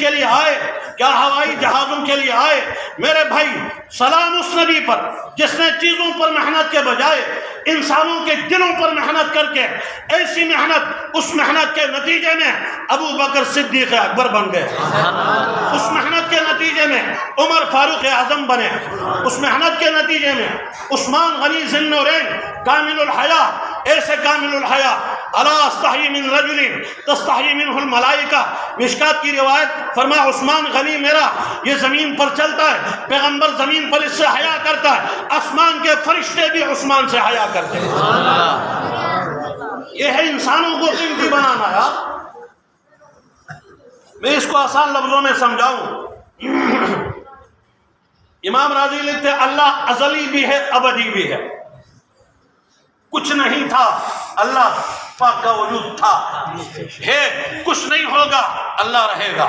کے لیے آئے، کیا ہوائی جہازوں کے لیے آئے؟ میرے بھائی، سلام اس نبی پر جس نے چیزوں پر محنت کے بجائے انسانوں کے دلوں پر محنت کر کے، ایسی محنت، اس محنت کے نتیجے میں ابو بکر صدیق اکبر بن گئے، اس محنت کے نتیجے میں عمر فاروق اعظم بنے، اس محنت کے نتیجے میں عثمان غنی ذی النورین کامل الحیا، ایسے کامل الحیا، الا استحی من رجل تستحی منہ الملائکہ، مشکات کی روایت، فرما عثمان غنی میرا یہ زمین پر چلتا ہے، پیغمبر زمین پر اس سے حیا کرتا ہے، آسمان کے فرشتے بھی عثمان سے حیا کرتے ہیں۔ یہ ہے انسانوں کو قیمتی بنانا یار۔ میں اس کو آسان لفظوں میں سمجھاؤں، امام راضی لکھتے ہیں اللہ ازلی بھی ہے ابدی بھی ہے، کچھ نہیں تھا اللہ پاک کا وجود تھا، ہے کچھ نہیں ہوگا اللہ رہے گا۔